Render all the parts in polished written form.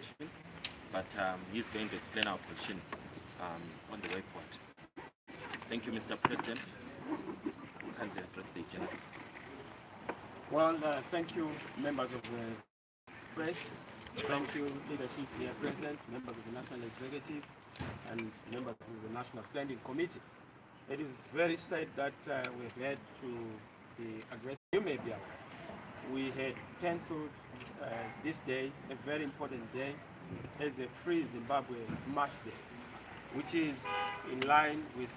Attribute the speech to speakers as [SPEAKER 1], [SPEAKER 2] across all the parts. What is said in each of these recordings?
[SPEAKER 1] presentation, but he's going to explain our position on the way forward. Thank you, Mr. President. Kindly address the journalists.
[SPEAKER 2] Well, thank you, members of the press. Thank you, leadership here present, members of the National Executive, and members of the National Standing Committee. It is very sad that we've had to be aggressive. You may be aware. We had penciled this day, a very important day, as a Free Zimbabwe March Day, which is in line with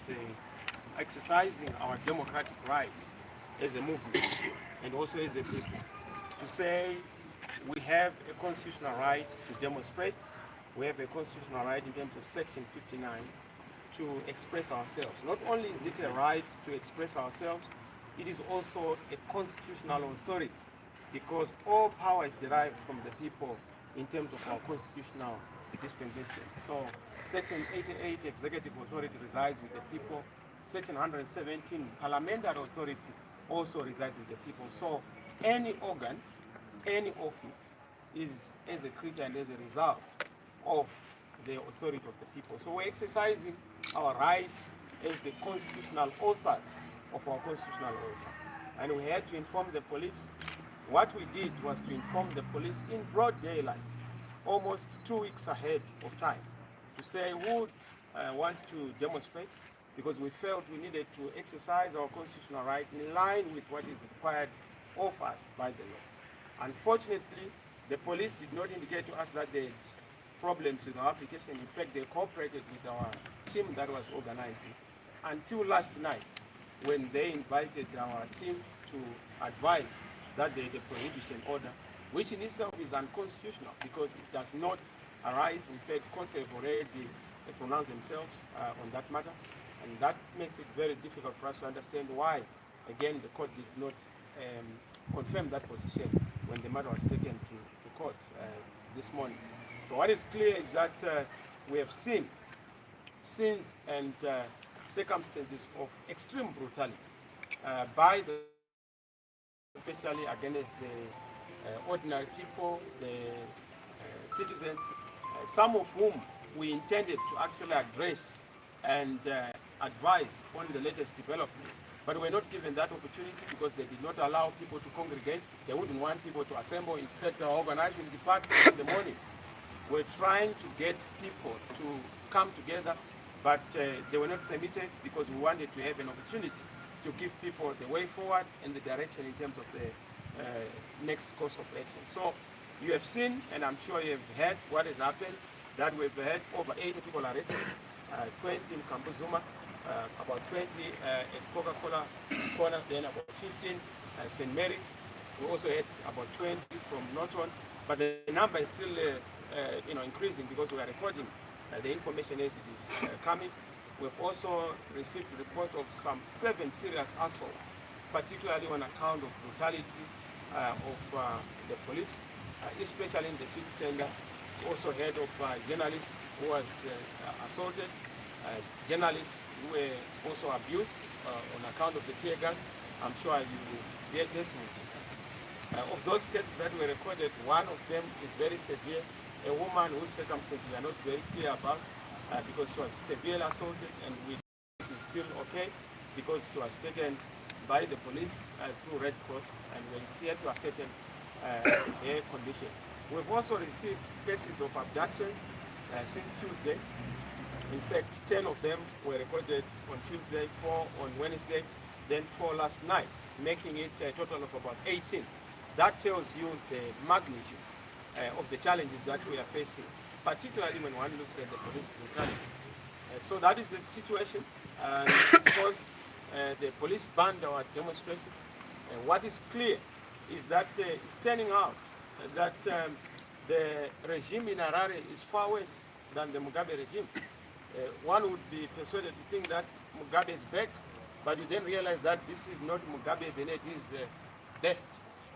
[SPEAKER 2] exercising our democratic rights as a movement and also as a people. To say we have a constitutional right to demonstrate, we have a constitutional right in terms of Section 59 to express ourselves. Not only is it a right to express ourselves, it is also a constitutional authority because all power is derived from the people in terms of our constitutional dispensation. So Section 88, executive authority, resides with the people. Section 117, parliamentary authority, also resides with the people. So any organ, any office is as a creature and as a result of the authority of the people. So we're exercising our right as the constitutional authors of our constitutional order. And we had to inform the police. What we did was to inform the police in broad daylight, almost 2 weeks ahead of time, to say who would want to demonstrate, because we felt we needed to exercise our constitutional right in line with what is required of us by the law. Unfortunately, the police did not indicate to us that they had problems with our application. In fact, they cooperated with our team that was organizing until last night, when they invited our team to advise that they had a prohibition order, which in itself is unconstitutional because it does not arise. In fact, courts have already pronounced themselves on that matter, and that makes it very difficult for us to understand why, again, the court did not confirm that position when the matter was taken to court this morning. So what is clear is that we have seen scenes and circumstances of extreme brutality by the, especially against the ordinary people, the citizens, some of whom we intended to actually address and advise on the latest developments. But we're not given that opportunity because they did not allow people to congregate. They wouldn't want people to assemble. In fact, our organizing department in the morning, we're trying to get people to come together, but they were not permitted because we wanted to have an opportunity to give people the way forward and the direction in terms of the next course of action. So you have seen, and I'm sure you have heard what has happened, that we've had over 80 people arrested, 20 in Kambuzuma, about 20 at Coca-Cola Corner, then about 15 at St. Mary's. We also had about 20 from Norton, but the number is still increasing because we are recording the information as it is coming. We've also received reports of some 7 serious assaults, particularly on account of brutality of the police, especially in the city center. Also heard of journalists who was assaulted, journalists who were also abused on account of the tear gas. I'm sure you bear testimony. Of those cases that were recorded, one of them is very severe. A woman whose circumstances we are not very clear about because she was severely assaulted, and we she's still okay because she was taken by the police through Red Cross, and we see her to ascertain her condition. We've also received cases of abductions since Tuesday. In fact, 10 of them were recorded on Tuesday, 4 on Wednesday, then 4 last night, making it a total of about 18. That tells you the magnitude of the challenges that we are facing, particularly when one looks at the police brutality. So that is the situation. Because the police banned our demonstration, what is clear is that it's turning out that the regime in Harare is far worse than the Mugabe regime. One would be persuaded to think that Mugabe is back, but you then realize that this is not Mugabe when it is best.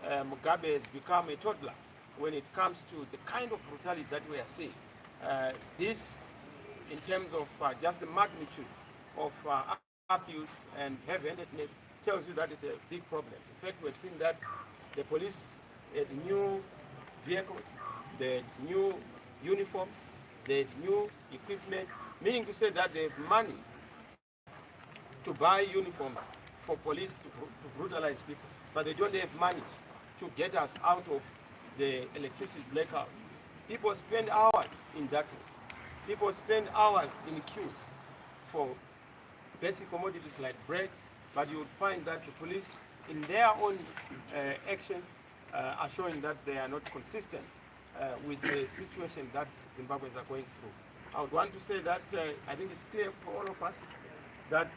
[SPEAKER 2] Mugabe has become a toddler when it comes to the kind of brutality that we are seeing. This, in terms of just the magnitude of abuse and heavy-handedness, tells you that it's a big problem. In fact, we've seen that the police had new vehicles, the new uniforms, they have new equipment, meaning to say that they have money to buy uniforms for police to brutalize people, but they don't have money to get us out of the electricity blackout. People spend hours in darkness. People spend hours in queues for basic commodities like bread, but you would find that the police, in their own actions, are showing that they are not consistent with the situation that Zimbabweans are going through. I would want to say that I think it's clear for all of us that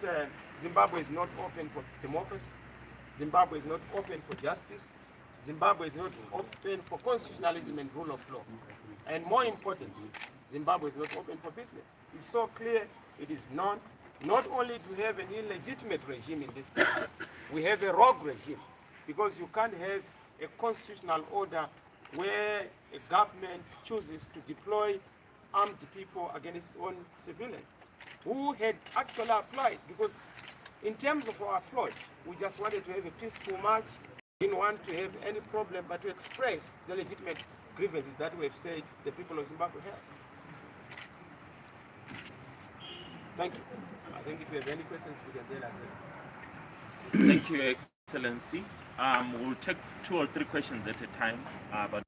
[SPEAKER 2] Zimbabwe is not open for democracy. Zimbabwe is not open for justice. Zimbabwe is not open for constitutionalism and rule of law. And more importantly, Zimbabwe is not open for business. It's so clear, it is known, not only to have an illegitimate regime in this country, we have a rogue regime, because you can't have a constitutional order where a government chooses to deploy armed people against its own civilians who had actually applied, because in terms of our approach, we just wanted to have a peaceful march. We didn't want to have any problem, but to express the legitimate grievances that we have said the people of Zimbabwe have. Thank you. I think if you have any questions, we can then address.
[SPEAKER 1] Thank you, Excellency. We'll take 2 or 3 questions at a time, but